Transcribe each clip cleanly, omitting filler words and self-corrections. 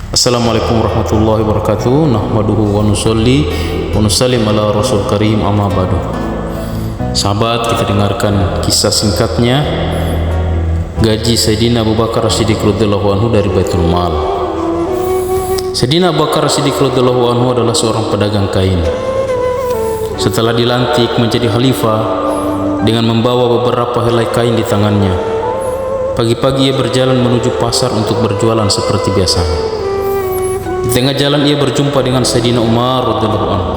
Assalamualaikum warahmatullahi wabarakatuh. Nahmaduhu wa nusalli wa nusallim ala rasul karim, amma ba'du. Sahabat, kita dengarkan kisah singkatnya gaji Sayyidina Abu Bakar As-Siddiq radhiyallahu anhu dari Baitul Mal. Sayyidina Abu Bakar As-Siddiq radhiyallahu anhu adalah seorang pedagang kain. Setelah dilantik menjadi khalifah dengan membawa beberapa helai kain di tangannya, pagi-pagi ia berjalan menuju pasar untuk berjualan seperti biasanya. Di tengah jalan ia berjumpa dengan Sayyidina Umar radhiyallahu anhu.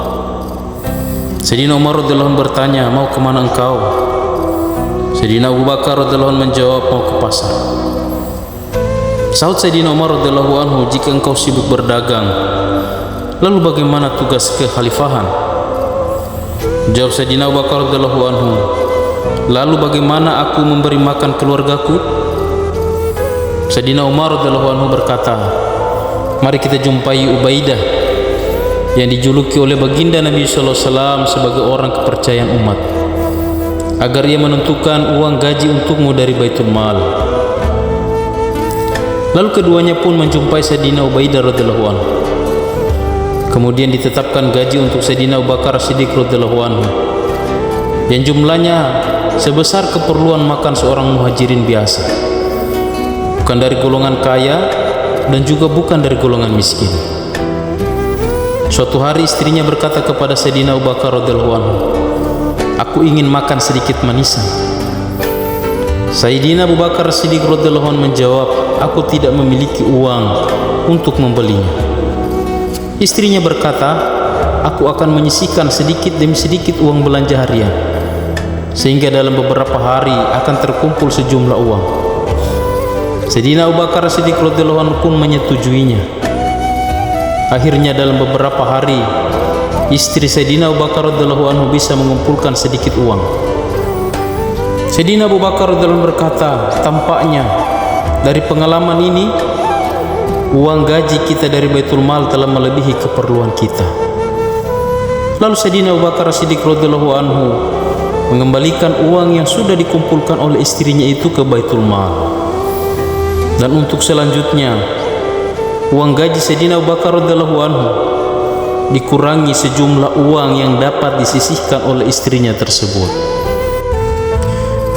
Sayyidina Umar radhiyallahu anhu bertanya, "Mau kemana engkau?" Sayyidina Abu Bakar radhiyallahu anhu menjawab, "Mau ke pasar." Sahut Sayyidina Umar radhiyallahu anhu, "Jika engkau sibuk berdagang, lalu bagaimana tugas kekhalifahan?" Jawab Sayyidina Abu Bakar radhiyallahu anhu, "Lalu bagaimana aku memberi makan keluargaku?" Sayyidina Umar radhiyallahu anhu berkata, "Mari kita jumpai Ubaidah yang dijuluki oleh baginda Nabi sallallahu alaihi wasallam sebagai orang kepercayaan umat, agar ia menentukan uang gaji untukmu dari Baitul Mal." Lalu keduanya pun menjumpai Sayyidina Ubaidah radhiyallahu anhu. Kemudian ditetapkan gaji untuk Sayyidina Abu Bakar As-Siddiq radhiyallahu anhu yang jumlahnya sebesar keperluan makan seorang muhajirin biasa, bukan dari golongan kaya dan juga bukan dari golongan miskin. Suatu hari istrinya berkata kepada Sayyidina Abu Bakar radhiyallahu anhu, "Aku ingin makan sedikit manisan." Sayyidina Abu Bakar As-Siddiq radhiyallahu anhu menjawab, "Aku tidak memiliki uang untuk membelinya." Istrinya berkata, "Aku akan menyisihkan sedikit demi sedikit uang belanja harian, sehingga dalam beberapa hari akan terkumpul sejumlah uang." Sayyidina Abu Bakar As-Siddiq radhiyallahu anhu pun menyetujuinya. Akhirnya dalam beberapa hari, istri Sayyidina Abu Bakar radhiyallahu anhu bisa mengumpulkan sedikit uang. Sayyidina Abu Bakar radhiyallahu anhu berkata, "Tampaknya dari pengalaman ini, uang gaji kita dari Baitul Mal telah melebihi keperluan kita." Lalu Sayyidina Abu Bakar As-Siddiq radhiyallahu anhu mengembalikan uang yang sudah dikumpulkan oleh istrinya itu ke Baitul Mal. Dan untuk selanjutnya, uang gaji Sayyidina Abu Bakar radhiyallahu anhu dikurangi sejumlah uang yang dapat disisihkan oleh istrinya tersebut.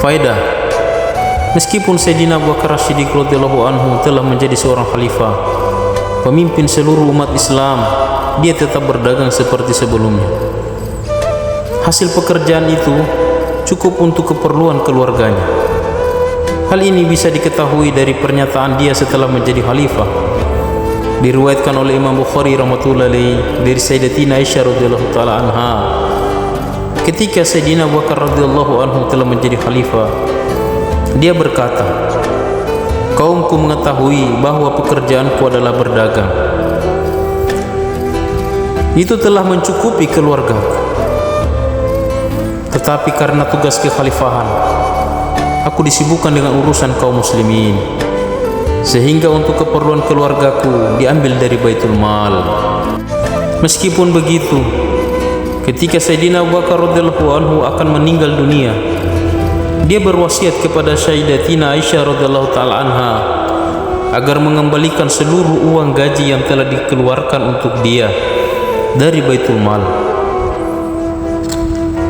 Faedah: meskipun Sayyidina Abu Bakar As-Siddiq radhiyallahu anhu telah menjadi seorang khalifah, pemimpin seluruh umat Islam, dia tetap berdagang seperti sebelumnya. Hasil pekerjaan itu cukup untuk keperluan keluarganya. Hal ini bisa diketahui dari pernyataan dia setelah menjadi khalifah. Diriwayatkan oleh Imam Bukhari rahmatullahi alaihi dari Sayyidatina Aisyah radhiyallahu taala anha, ketika Sayyidina Abu Bakar radhiyallahu anhu telah menjadi khalifah, dia berkata, "Kaumku mengetahui bahwa pekerjaanku adalah berdagang. Itu telah mencukupi keluargaku. Tetapi karena tugas kekhalifahan, aku disibukkan dengan urusan kaum muslimin, sehingga untuk keperluan keluargaku diambil dari Baitul Mal." Meskipun begitu, ketika Sayyidina Abu Bakar radhiyallahu anhu akan meninggal dunia, dia berwasiat kepada Sayyidatina Aisyah radhiyallahu taala anha agar mengembalikan seluruh uang gaji yang telah dikeluarkan untuk dia dari Baitul Mal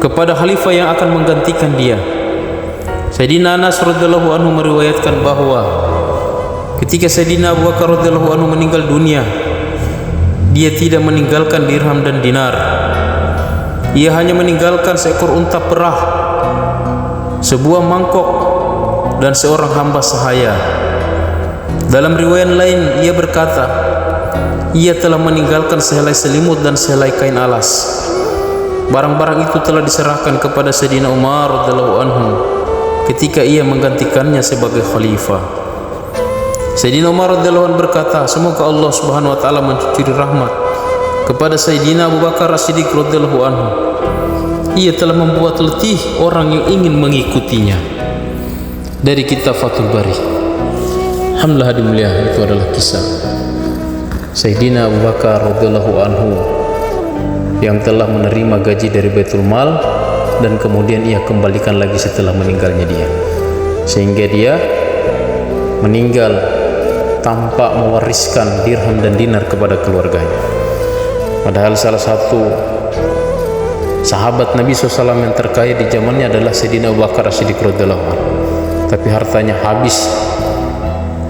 kepada khalifah yang akan menggantikan dia. Sayyidina Anas radhiyallahu anhu meriwayatkan bahwa ketika Sayyidina Abu Bakar radhiyallahu anhu meninggal dunia, dia tidak meninggalkan dirham dan dinar. Ia hanya meninggalkan seekor unta perah, sebuah mangkok, dan seorang hamba sahaya. Dalam riwayat lain ia berkata, ia telah meninggalkan sehelai selimut dan sehelai kain alas. Barang-barang itu telah diserahkan kepada Sayyidina Umar radhiyallahu anhu ketika ia menggantikannya sebagai khalifah. Sayyidina Umar radhiyallahu anhu berkata, "Semoga Allah Subhanahu wa taala mencurahkan rahmat kepada Sayyidina Abu Bakar As-Siddiq radhiyallahu anhu. Ia telah membuat letih orang yang ingin mengikutinya." Dari kitab Fathul Bari. Alhamdulillah hadirin mulia, itu adalah kisah Sayyidina Abu Bakar radhiyallahu anhu yang telah menerima gaji dari Baitul Mal dan kemudian ia kembalikan lagi setelah meninggalnya dia, sehingga dia meninggal tanpa mewariskan dirham dan dinar kepada keluarganya. Padahal salah satu sahabat Nabi SAW yang terkaya di zamannya adalah Sayyidina Abu Bakar As-Siddiq radhiyallahu anhu. Tapi hartanya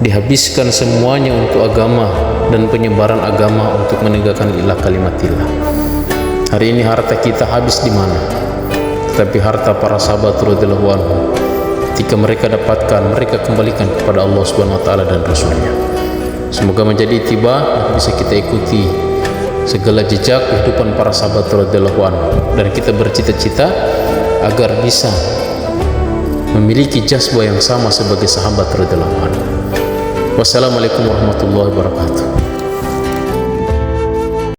dihabiskan semuanya untuk agama dan penyebaran agama, untuk menegakkan ilah kalimatillah. Hari ini harta kita habis di mana? Tapi harta para sahabat radhiyallahu anhu, ketika mereka dapatkan, mereka kembalikan kepada Allah Subhanahu wa taala dan Rasulnya. Semoga menjadi tiba bisa kita ikuti segala jejak kehidupan para sahabat radhiyallahu anhu, dan kita bercita-cita agar bisa memiliki jazbah yang sama sebagai sahabat radhiyallahu anhu. Wassalamualaikum warahmatullahi wabarakatuh.